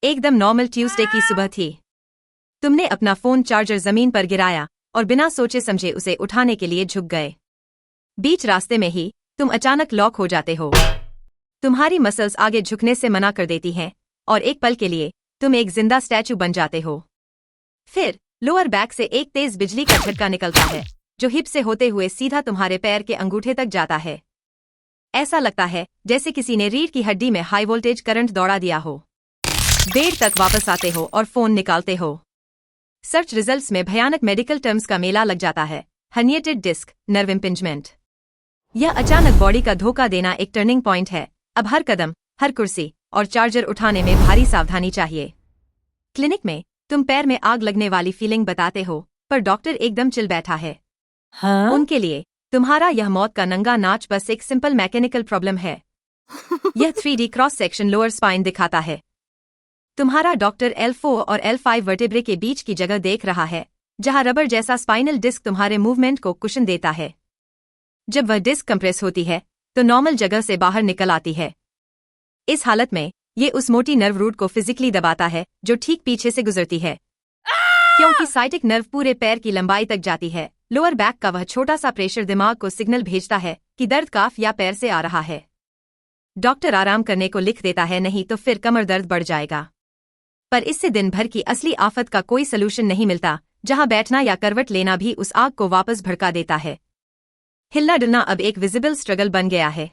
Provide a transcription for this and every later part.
एकदम normal Tuesday की सुबह थी। तुमने अपना फोन चार्जर जमीन पर गिराया और बिना सोचे समझे उसे उठाने के लिए झुक गए। बीच रास्ते में ही तुम अचानक लॉक हो जाते हो। तुम्हारी मसल्स आगे झुकने से मना कर देती हैं और एक पल के लिए तुम एक जिंदा स्टैचू बन जाते हो। फिर लोअर बैक से एक तेज बिजली का झटका निकलता है जो हिप से होते हुए सीधा तुम्हारे पैर के अंगूठे तक जाता है। ऐसा लगता है जैसे किसी ने रीढ़ की हड्डी में हाई वोल्टेज करंट दौड़ा दिया हो। बेड तक वापस आते हो और फोन निकालते हो। सर्च रिजल्ट्स में भयानक मेडिकल टर्म्स का मेला लग जाता है। Herniated disc, nerve impingement. यह अचानक बॉडी का धोखा देना एक टर्निंग पॉइंट है। अब हर कदम, हर कुर्सी और चार्जर उठाने में भारी सावधानी चाहिए। क्लिनिक में तुम पैर में आग लगने वाली फीलिंग बताते हो, पर डॉक्टर एकदम चिल बैठा है। हाँ? उनके लिए तुम्हारा यह मौत का नंगा नाच बस एक सिंपल मैकेनिकल प्रॉब्लम है। यह 3D cross section lower spine दिखाता है। तुम्हारा डॉक्टर L4 और L5 वर्टेब्रे के बीच की जगह देख रहा है, जहां रबर जैसा स्पाइनल डिस्क तुम्हारे मूवमेंट को कुशन देता है। जब वह डिस्क कंप्रेस होती है तो नॉर्मल जगह से बाहर निकल आती है। इस हालत में ये उस मोटी नर्व रूट को फिजिकली दबाता है जो ठीक पीछे से गुजरती है। क्योंकि साइटिक नर्व पूरे पैर की लंबाई तक जाती है, लोअर बैक का वह छोटा सा प्रेशर दिमाग को सिग्नल भेजता है कि दर्द काफ या पैर से आ रहा है। डॉक्टर आराम करने को लिख देता है, नहीं तो फिर कमर दर्द बढ़ जाएगा। पर इससे दिन भर की असली आफत का कोई सलूशन नहीं मिलता, जहां बैठना या करवट लेना भी उस आग को वापस भड़का देता है। हिलना डुलना अब एक विजिबल स्ट्रगल बन गया है।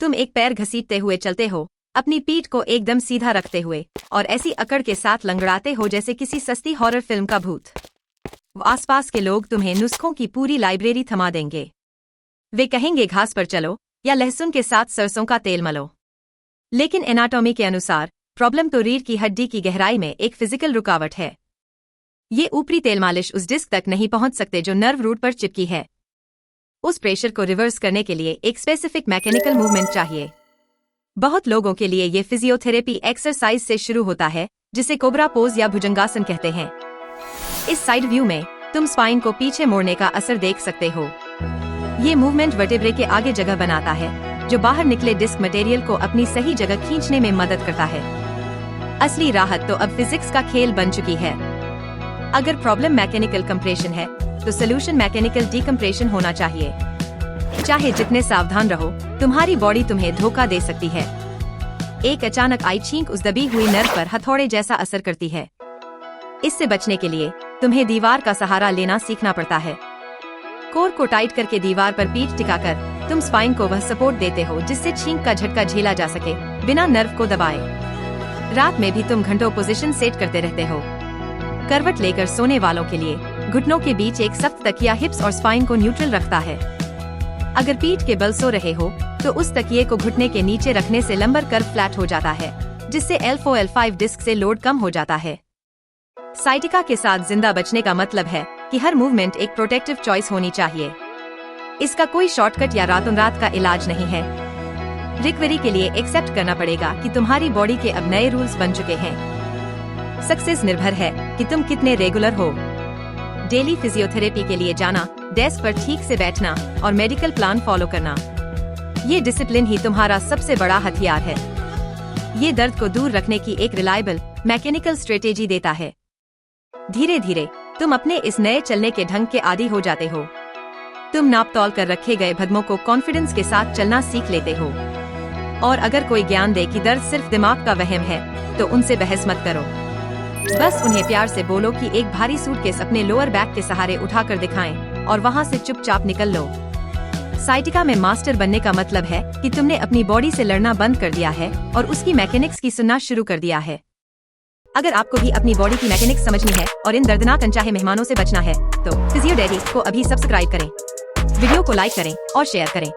तुम एक पैर घसीटते हुए चलते हो, अपनी पीठ को एकदम सीधा रखते हुए, और ऐसी अकड़ के साथ लंगड़ाते हो जैसे किसी सस्ती हॉरर फिल्म का भूत। आसपास के लोग तुम्हें नुस्खों की पूरी लाइब्रेरी थमा देंगे। वे कहेंगे घास पर चलो या लहसुन के साथ सरसों का तेल मलो। लेकिन एनाटॉमी के अनुसार प्रॉब्लम तो रीढ़ की हड्डी की गहराई में एक फिजिकल रुकावट है। ये ऊपरी तेल मालिश उस डिस्क तक नहीं पहुंच सकते जो नर्व रूट पर चिपकी है। उस प्रेशर को रिवर्स करने के लिए एक स्पेसिफिक मैकेनिकल मूवमेंट चाहिए। बहुत लोगों के लिए ये फिजियोथेरेपी एक्सरसाइज से शुरू होता है, जिसे कोबरा पोज या भुजंगासन कहते हैं। इस साइड व्यू में तुम स्पाइन को पीछे मोड़ने का असर देख सकते हो। ये मूवमेंट वर्टेब्रे के आगे जगह बनाता है, जो बाहर निकले डिस्क मटेरियल को अपनी सही जगह खींचने में मदद करता है। असली राहत तो अब फिजिक्स का खेल बन चुकी है। अगर प्रॉब्लम मैकेनिकल कंप्रेशन है तो सोल्यूशन मैकेनिकल डीकम्प्रेशन होना चाहिए। चाहे जितने सावधान रहो, तुम्हारी बॉडी तुम्हें धोखा दे सकती है। एक अचानक आई छींक उस दबी हुई नर्व पर हथौड़े जैसा असर करती है। इससे बचने के लिए तुम्हें दीवार का सहारा लेना सीखना पड़ता है। कोर को टाइट करके दीवार पर पीठ टिकाकर तुम स्पाइन को वह सपोर्ट देते हो जिससे छींक का झटका झेला जा सके, बिना नर्व को दबाए। रात में भी तुम घंटों पोजीशन सेट करते रहते हो। करवट लेकर सोने वालों के लिए घुटनों के बीच एक सख्त तकिया हिप्स और स्पाइन को न्यूट्रल रखता है। अगर पीठ के बल सो रहे हो तो उस तकिए को घुटने के नीचे रखने से लंबर कर्व फ्लैट हो जाता है, जिससे L4 L5 डिस्क से लोड कम हो जाता है। साइटिका के साथ जिंदा बचने का मतलब है कि हर मूवमेंट एक प्रोटेक्टिव चॉइस होनी चाहिए। इसका कोई शॉर्टकट या रातों रात का इलाज नहीं है। रिकवरी के लिए एक्सेप्ट करना पड़ेगा कि तुम्हारी बॉडी के अब नए रूल्स बन चुके हैं। सक्सेस निर्भर है कि तुम कितने रेगुलर हो। डेली फिजियोथेरेपी के लिए जाना, डेस्क पर ठीक से बैठना और मेडिकल प्लान फॉलो करना, ये डिसिप्लिन ही तुम्हारा सबसे बड़ा हथियार है। ये दर्द को दूर रखने की एक रिलायबल मैकेनिकल स्ट्रेटेजी देता है। धीरे धीरे तुम अपने इस नए चलने के ढंग के आदी हो जाते हो। तुम नाप तौल कर रखे गए भदमों को कॉन्फिडेंस के साथ चलना सीख लेते हो। और अगर कोई ज्ञान दे कि दर्द सिर्फ दिमाग का वहम है, तो उनसे बहस मत करो। बस उन्हें प्यार से बोलो कि एक भारी सूटकेस अपने लोअर बैक के सहारे उठाकर दिखाएं और वहां से चुपचाप निकल लो। साइटिका में मास्टर बनने का मतलब है कि तुमने अपनी बॉडी से लड़ना बंद कर दिया है और उसकी मैकेनिक्स की सुनना शुरू कर दिया है। अगर आपको भी अपनी बॉडी की मैकेनिक्स समझनी है और इन दर्दनाक अनचाहे मेहमानों से बचना है, तो फिजियो डैडी को अभी सब्सक्राइब करें, वीडियो को लाइक करें और शेयर करें।